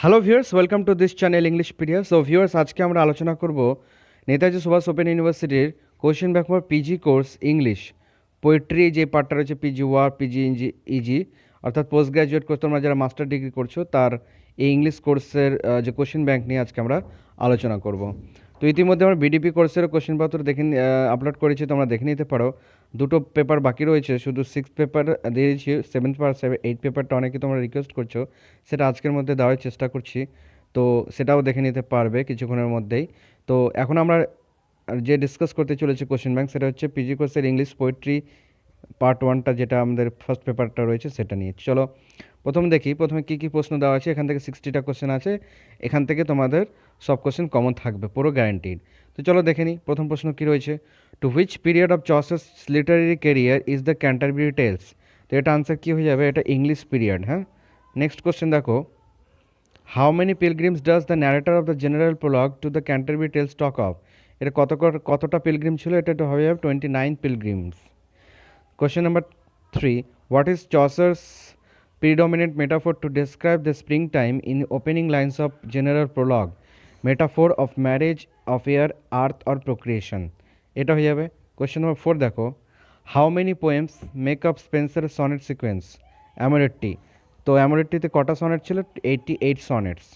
Hello viewers, welcome to this channel English PDF. So viewers, আজকে আমরা আলোচনা করব নেতাজি সুভাষ ওপেন ইউনিভার্সিটির question bank for PG course English poetry যে পার্টটা রয়েছে, পিজি ওয়ার, পিজি ইজি, অর্থাৎ পোস্ট গ্রাজুয়েট কোর্স তোমরা যারা মাস্টার ডিগ্রি করছো তার এই ইংলিশ কোর্সের যে কোশ্চেন ব্যাংক নিয়ে আজকে আমরা আলোচনা করব। তো ইতিমধ্যে আমরা বিডিপি কোর্সের কোশ্চেনপত্র দেখে আপলোড করেছি, তোমরা দেখে নিতে পারো। দুটো পেপার বাকি রয়েছে, শুধু 6 পেপার দিয়েছি, 7 পার 8 পেপারটা অনেকে তোমরা রিকোয়েস্ট করছো, সেটা আজকের মধ্যে দেওয়ার চেষ্টা করছি। তো সেটাও দেখে নিতে পারবে কিছুক্ষণের মধ্যেই। তো এখন আমরা যে ডিসকাস করতে চলেছি কোশ্চেন ব্যাংক, সেটা হচ্ছে পিজি কোর্সের ইংলিশ পোয়েট্রি পার্ট ওয়ানটা, যেটা আমাদের ফার্স্ট পেপারটা রয়েছে সেটা নিয়ে। চলো প্রথমে কী কী প্রশ্ন দেওয়া আছে। এখান থেকে 60টা কোশ্চেন আছে, এখান থেকে তোমাদের সব কোশ্চেন কমন থাকবে, পুরো গ্যারান্টিড। তো চলো দেখে নিই প্রথম প্রশ্ন কী রয়েছে। To which period of Chaucer's literary career is the Canterbury tales? তো এটা আনসার কী হয়ে যাবে, এটা ইংলিশ পিরিয়ড। হ্যাঁ, নেক্সট কোশ্চেন দেখো, how many pilgrims does the narrator of the general prologue to the Canterbury Tales talk of? এটা কতটা পিলগ্রিম ছিল, এটা হয়ে যাবে 29 pilgrims. Question number 3. What is Chaucer's predominant metaphor to describe the springtime in the opening lines of general prologue? Metaphor of marriage, of air, earth or procreation. এটা হয়ে যাবে। Question number 4 দেখো, how many poems make up Spencer's sonnet sequence? Amoretti. তো অ্যামোরেট্টিতে কটা sonnet ছিল? 88 sonnets.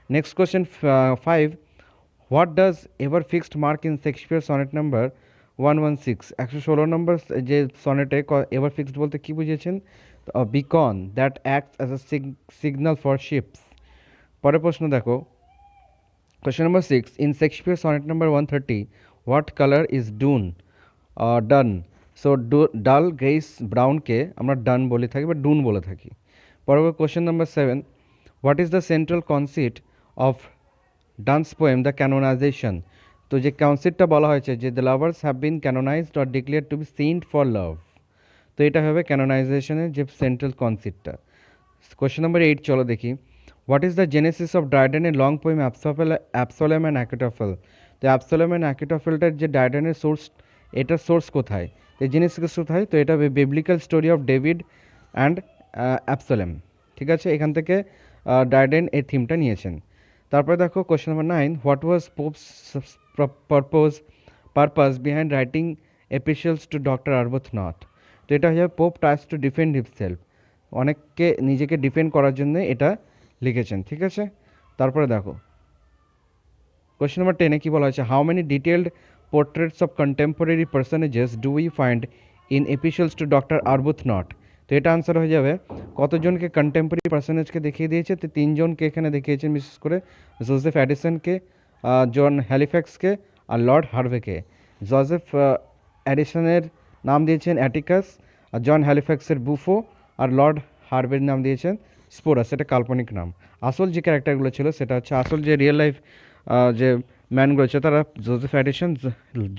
Next question 5. What does ever fixed mark in Shakespeare sonnet number 116? 116 নম্বর যে সনেটে ever fixed বলতে কী বুঝিয়েছেন? Beacon that acts as a signal for ships. পরের প্রশ্ন দেখো, question number 6. In Shakespeare sonnet number 130, what colour is done? So ডাল গ্রেইস ব্রাউনকে আমরা ডান বলে থাকি বা ডুন বলে থাকি। পরবর্তী question number 7. What is the central conceit of Donne's poem the canonisation? তো যে কনসিপ্টটা বলা হয়েছে যে the lovers have been canonised or declare to be saint for love, তো এটা হবে ক্যানোনাইজেশনের যে সেন্ট্রাল কনসিপ্টটা। কোয়েশ্চেন নাম্বার 8 চলো দেখি, what is the genesis of ডায়ডেনের long poem Absalom and Achitophel? তো অ্যাবসোলেম অ্যান্ড অ্যাকিটোফেলটার যে ডায়ডেনের সোর্স, এটার সোর্স কোথায়, এই জেনেসিস কোথায়? তো এটা biblical story of David and Absalom. ঠিক আছে, এখান থেকে ডায়ডেন এই থিমটা নিয়েছেন। তারপরে দেখো question number 9, what was Pope's purpose behind writing epistles to Doctor Arbuthnot? তো এটা হয়ে যাবে Pope tries to defend himself, অনেককে নিজেকে ডিফেন্ড করার জন্য এটা লিখেছেন। ঠিক আছে, তারপরে দেখো কোয়েশ্চেন নাম্বার 10-এ কী বলা হয়েছে, how many detailed portraits of contemporary personages do we find in epistles to Doctor Arbuthnot? তো এটা আনসার হয়ে যাবে, কতজনকে কন্টেম্পোরারি পার্সোনেজকে দেখিয়ে দিয়েছে? তো 3জনকে এখানে দেখিয়েছেন, বিশেষ করে জোসেফ অ্যাডিসনকে, জন হ্যালিফ্যাক্সকে আর লর্ড হার্ভেকে। জোসেফ অ্যাডিসনের নাম দিয়েছেন অ্যাটিকাস, আর জন হ্যালিফ্যাক্সের বুফো, আর লর্ড হার্ভের নাম দিয়েছেন স্পোরাস, এটা কাল্পনিক নাম। আসল যে ক্যারেক্টারগুলো ছিল সেটা হচ্ছে, আসল যে রিয়েল লাইফ যে ম্যানগুলো ছিল তারা জোসেফ অ্যাডিসন,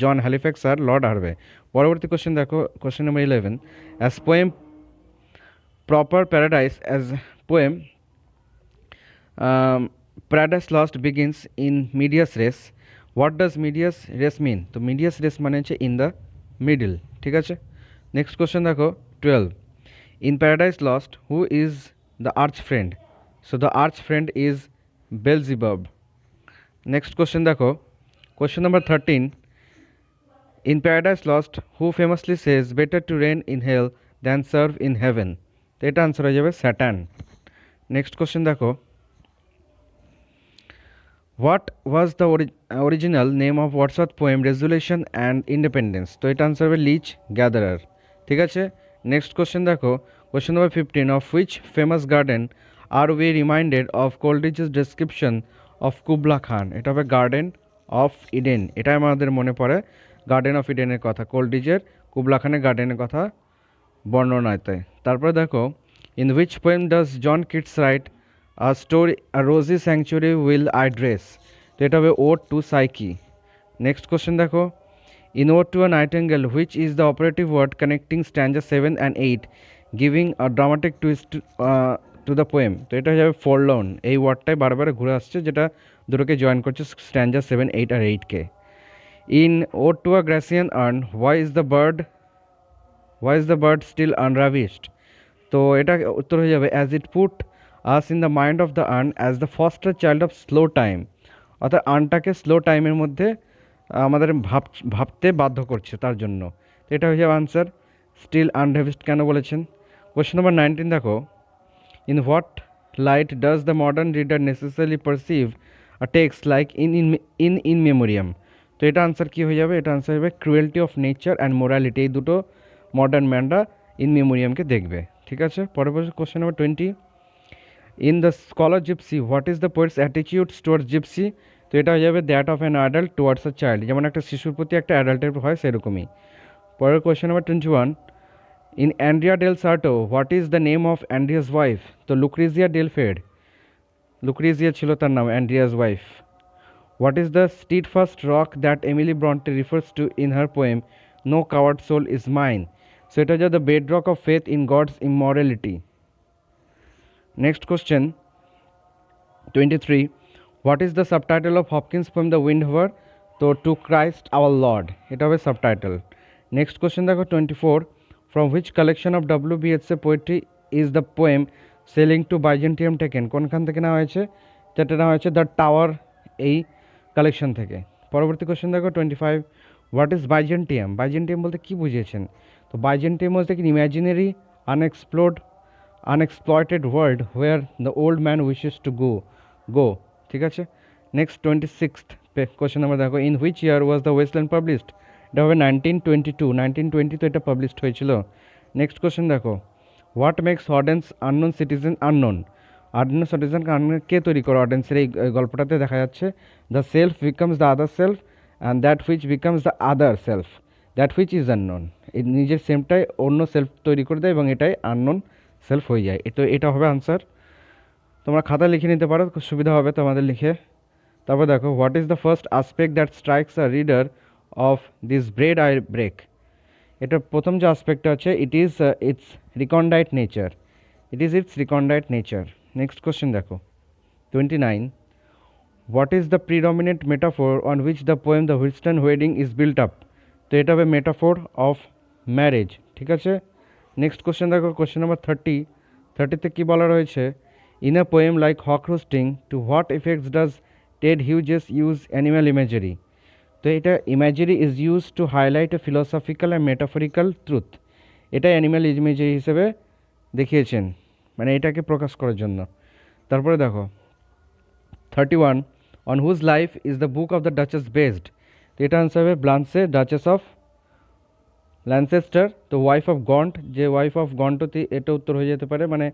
জন হ্যালিফ্যাক্স আর লর্ড হার্ভে। পরবর্তী কোশ্চেন দেখো, question number 11, as poem proper paradise as poem, paradise lost begins in medias res. What does medias res mean? তো medias res মানে হচ্ছে in the middle। ঠিক আছে, নেক্সট কোশ্চেন দেখো 12, in paradise lost who is the arch friend? So the arch friend is Beelzebub। Next question দেখো, question number 13, in paradise lost who famously says better to reign in hell than serve in heaven? তো এটা answer হয়ে যাবে Saturn. Next question দেখো, what was the original name of Wordsworth poem resolution and independence? তো এটা answer হবে leech gatherer. ঠিক আছে, নেক্সট কোশ্চেন দেখো, question number 15, of which famous garden are we reminded of Coleridge's description of Kubla Khan? এটা হবে garden of Eden, এটা আমাদের মনে পড়ে গার্ডেন অফ ইডেনের কথা, কোল্ড্রিচের কুবলা খানের গার্ডেনের কথা বর্ণনাতে। তারপরে দেখো, in which poem does John Keats write a story a rosy sanctuary will I dress? তো এটা হবে ode to Psyche. Next question দেখো, in ode to a nightingale which is the operative word connecting stanza 7 and 8 giving a dramatic twist to the poem? তো এটা হয়ে যাবে ফরলর্ন, এই ওয়ার্ডটাই বারবার ঘুরে আসছে, যেটা দুটোকে জয়েন করছে, স্ট্যান্ডার 7, 8 আর 8কে। In ode to a Grecian urn why is the bird still unravished? তো এটা উত্তর হয়ে যাবে, as it put us in the mind of the urn as the foster child of slow time, অর্থাৎ আর্নটাকে স্লো টাইমের মধ্যে আমাদের ভাবতে বাধ্য করছে তার জন্য। তো এটা হয়ে যাবে আনসার। স্টিল আনহেভিস্ট কেন বলেছেন? কোয়েশ্চেন নাম্বার 19 দেখো, in what light does the modern reader necessarily perceive a text like in memoriam? তো এটা আনসার কী হয়ে যাবে? এটা আনসার হবে cruelty of nature and morality. এই দুটো মডার্ন ম্যানরা ইন মেমোরিয়ামকে দেখবে। ঠিক আছে, পরবর্তী question number 20, in the scholar gipsy what is the poet's attitudes towards gipsy? তো এটা হয়ে যাবে that of an adult towards a child, যেমন একটা শিশুর প্রতি একটা অ্যাডাল্টের হয় সেরকমই। পরের question number 21, in Andrea del Sarto what is the name of Andrea's wife? তো লুক্রিজিয়া ডেল ফেড, লুক্রিজিয়া ছিল তার নাম, Andrea's wife. What is the steadfast rock that Emily ব্রন্টে refers to in her poem no coward soul is mine? So এটা হচ্ছে the bed rock of faith in God's immorality. Next question 23, what is the subtitle of Hopkins poem the windhover? তো to Christ our Lord, এটা হবে subtitle. Next question দেখো 24, from which collection of WBS poetry is the poem sailing to Byzantium taken? কোনখান থেকে নেওয়া হয়েছে? যেটা নেওয়া হয়েছে দ্য টাওয়ার, এই কালেকশন থেকে। পরবর্তী কোশ্চেন দেখো 25, হোয়াট ইজ বাইজেন্টিয়াম? বাইজেন্টিয়াম বলতে কী বুঝিয়েছেন? তো বাইজেন্টিয়াম বলতে কি imaginary unexploited world where the old man wishes to go. ঠিক আছে, নেক্সট 26th কোশ্চেন নাম্বার দেখো, in which year was the wasteland published? এটা হবে 1922, 1920 তো এটা পাবলিশড হয়েছিল। নেক্সট কোশ্চেন দেখো, what makes Auden's unknown citizen unknown? Unknown সিটিজেনকে কে তৈরি করে? অর্ডেন্সের এই গল্পটাতে দেখা যাচ্ছে the self becomes the other self and that which becomes the other self that which is unknown. এই নিজের সেলফটাই অন্য সেলফ তৈরি করে দেয় এবং এটাই আননোন সেলফ হয়ে যায়। তো এটা হবে আনসার। তোমরা খাতা লিখে নিতে পারো, খুব সুবিধা হবে তোমাদের লিখে। তারপর দেখো, what is the first aspect that strikes a reader of this bread I break? এটা প্রথম যে আসপেক্টটা হচ্ছে its recondite nature, its recondite nature. Next question দেখো 29, what is the predominant metaphor on which the poem the হুইস্টন wedding is built up? তো এটা হবে মেটাফোর অফ ম্যারেজ। ঠিক আছে, নেক্সট কোশ্চেন দেখো, কোশ্চেন নাম্বার 30তে কী বলা রয়েছে? In a poem like Haque roasting to what effects does Ted Hughes use animal imagery? তো এটা imagery is use to highlight a philosophical and metaphorical truth. এটা অ্যানিম্যাল ইমেজারি হিসেবে দেখিয়েছেন, মানে এটাকে প্রকাশ করার জন্য। তারপরে দেখো 31, on whose life is the book of the duchess based? তো এটা আনসার হবে ব্লান্সে, ডাচেস অফ ল্যানসেস্টার। তো ওয়াইফ অফ গন্ট, যে ওয়াইফ অফ গন্টতে এটা উত্তর হয়ে যেতে পারে, মানে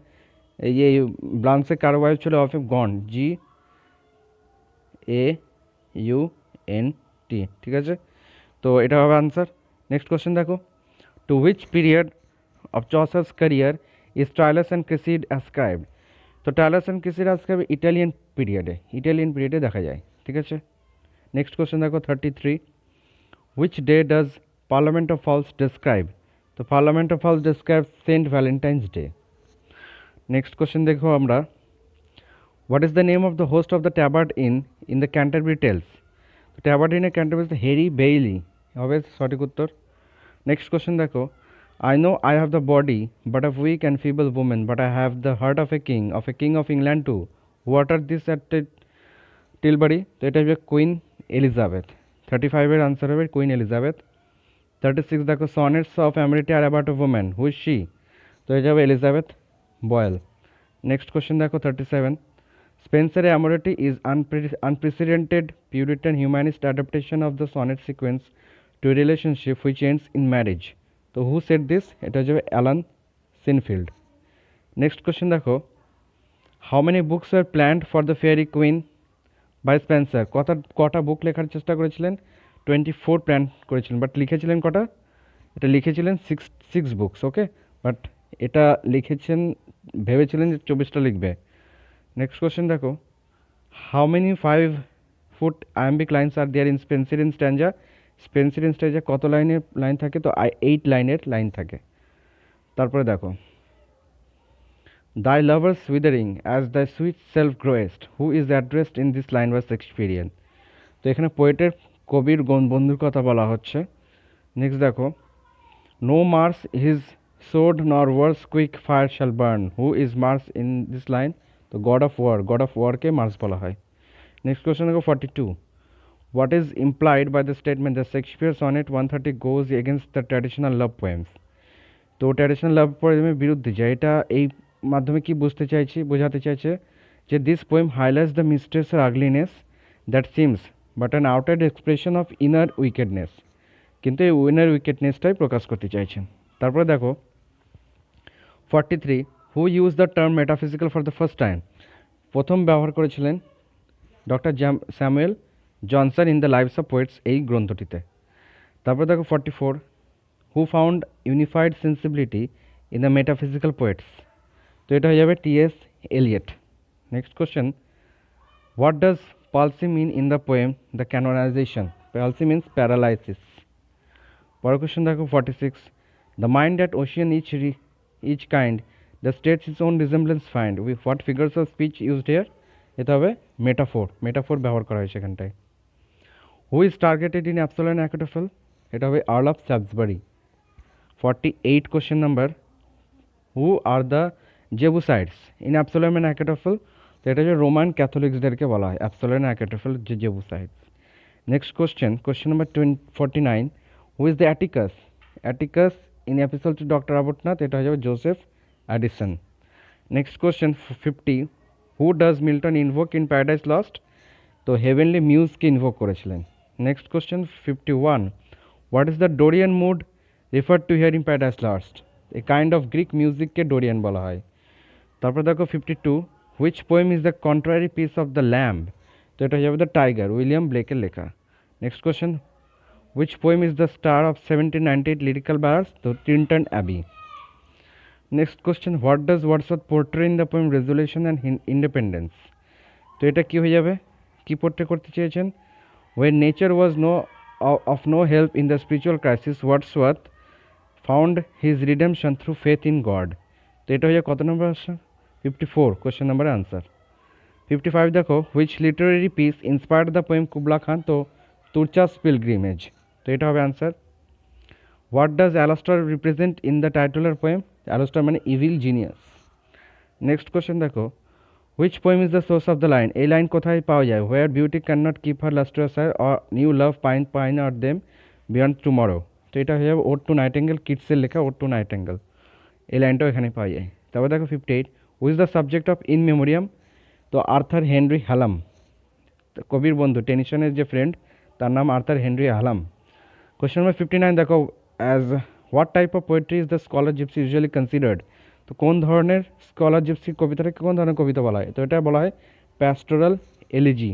এই ব্লান্সে কার ওয়াইফ ছিল? Wife of Gaunt, GAUNT। ঠিক আছে, তো এটা হবে আনসার। নেক্সট কোশ্চেন দেখো, to which period of Chaucer's career is Troilus and Criseyde ascribed? তো Troilus and Criseyde ascribe Italian পিরিয়ডে দেখা যায়। ঠিক আছে, নেক্সট কোশ্চেন দেখো 33, which day does parliament of fowls describe? তো parliament of fowls describe Saint Valentine's Day. Next question দেখো আমরা, what is the name of the host of the Tabard in the Canterbury tales? তো Tabard ইনের Canterbury Harry Bailey হবে সঠিক উত্তর। Next question দেখো, I know I have the body but of weak and feeble woman but I have the heart of a king of England to what are this at Tilbury? তো এটা হবে Queen Elizabeth. 35-এর answer হবে Queen Elizabeth. 36 দেখো, sonnets of Amoretti are about of woman, who is she? তো এটা হবে Elizabeth Boyle. Next question দেখো 37, Spenser Amoretti is unprecedented Puritan humanist adaptation of the sonnet sequence to relationship which ends in marriage. তো who said this? এটা হচ্ছে Alan Sinfield. Next question দেখো, how many books are planned for the Faerie Queene by Spenser? কটা book লেখার চেষ্টা করেছিলেন? 24 plan করেছিলেন, but লিখেছিলেন কটা? এটা লিখেছিলেন সিক্স বুকস। ওকে, বাট এটা ভেবেছিলেন যে 24টা লিখবে। নেক্সট কোশ্চেন দেখো, how many 5 foot iambic lines are there in Spenserian stanza? Spenserian stanza কত লাইন থাকে? তো 8 লাইনের লাইন থাকে। তারপরে দেখো, thy lovers withering as thy sweet self growest, who is addressed in this line by Shakespearean? তো এখানে পোয়েটের কবির বন্ধুর কথা বলা হচ্ছে। নেক্সট দেখো, no mars his sword nor words quick fire shall burn, who is Mars in this line? তো god of ওয়ারকে Mars বলা হয়। নেক্সট কোয়েশ্চেন দেখো 42, what is implied by the statement the Shakespeare sonnet 130 goes against the traditional love poems? তো traditional love পোয়েমের বিরুদ্ধে যায়, এটা এই মাধ্যমে কি বোঝাতে চাইছে যে this poem highlights the mistress are ugliness that seems but an outside expression of inner wickedness, কিন্তু এই ইনার উইকেডনেসটাই প্রকাশ করতে চাইছেন। তারপরে দেখো 43, who use the term metaphysical for the first time? প্রথম ব্যবহার করেছিলেন Doctor Samuel Johnson in the lives of poets এই গ্রন্থটিতে। তারপর দেখো 44, who found unified sensibility in the metaphysical poets? তো এটা হয়ে যাবে T S. Eliot. Next question, what does palsy mean in the poem the canonization? Palsy means paralysis. পরের question দেখো 46, the mind at ocean each kind the states is on resemblance find with what figures of speech used here? এটা হবে metaphor ব্যবহার করা হয়েছে এখানটায়। Who is targeted in absolute Achitophel? এটা হবে Earl of Salisbury. 48 question number, who are the Jebusites in absolute Achitophel? তো এটা হচ্ছে রোমান ক্যাথলিক্সদেরকে বলা হয় অ্যাবসোলিউট অ্যাকোটোফেল যে Jebusites. Next question number 49, who is the Atticus in episode to Doctor Arbuthnot? এটা হয়ে যাবে Joseph Addison. Next question 50, who does Milton invoke in paradise lost? তো হেভেনলি মিউজকে ইনভোক করেছিলেন। Next question 51, what is the Dorian mood referred to here in paradise lost? A kind of Greek মিউজিককে Dorian বলা হয়। তারপর দেখো 52, which poem is the contrary piece of the lamb? তো এটা হয়ে যাবে দ্য টাইগার, উইলিয়াম ব্লেকের লেখা। Next question, which poem is the star of 1798 lyrical bars? তো Tintern Abbey. Next question, what does Wordsworth portray in the poem resolution and independence? তো এটা কী হয়ে যাবে, কী পোর্ট্রে করতে চেয়েছেন? When nature was of no help in the spiritual crisis Wordsworth found his redemption through faith in God. তো এটা হয়ে কত নম্বর আসছে? 54 কোশ্চেন নাম্বারের আনসার। 55 দেখো, which literary piece inspired the poem Kubla Khan? তো তুর্চাস পিলগ্রিমেজ। তো এটা হবে answer. What does Alastor represent in the titular poem? Alastor মানে ইভিল জিনিয়াস। নেক্সট কোশ্চেন দেখো, which poem is the source of the line? এই line কোথায় পাওয়া যায়? Where beauty can not keep her lustrous eyes or new love pine are them beyond tomorrow. তো এটা হয়ে যাবে ওড টু নাইটেঙ্গেল, কিটসের লেখা ওড টু নাইটেঙ্গেল। এই লাইনটাও এখানে পাওয়া যায়। তারপর দেখো 58, who is the subject of in memoriam? তো আর্থার হেনরি হালাম, কবির বন্ধু, টেনিসনের যে ফ্রেন্ড, তার নাম Arthur Henry Hallam. Question number 59 দেখো, as what type of poetry is the scholar Gipsy usually considered? তো কোন ধরনের স্কলার জিপসি কবিতাটাকে কোন ধরনের কবিতা বলা হয়? তো এটা বলা হয় pastoral elegy.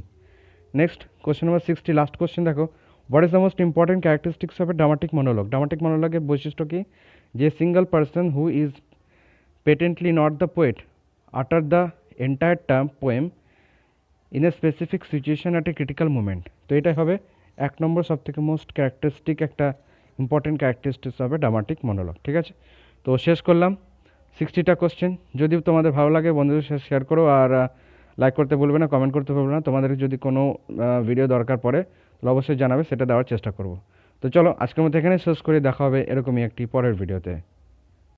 Next question number 60, last question দেখো, what is the most important characteristics of a dramatic monologue? Dramatic মনোলগের বৈশিষ্ট্য কি? যে single person who is patently not the poet utter the entire term poem in a specific situation at a critical moment. তো এটাই হবে 1 number সবথেকে most characteristic একটা important characteristics হবে ড্রামাটিক মনোলগ। ঠিক আছে, তো শেষ করলাম 60টা কোশ্চেন। যদি তোমাদের ভালো লাগে বন্ধুদের সাথে শেয়ার করো, আর লাইক করতে ভুলবে না, কমেন্ট করতে ভুলবে না। তোমাদের যদি কোনো ভিডিও দরকার পড়ে তাহলে অবশ্যই জানাবে, সেটা দেওয়ার চেষ্টা করব। তো চলো আজকের মতো এখানে শেষ করে, দেখা হবে এরকমই একটি পরের ভিডিওতে।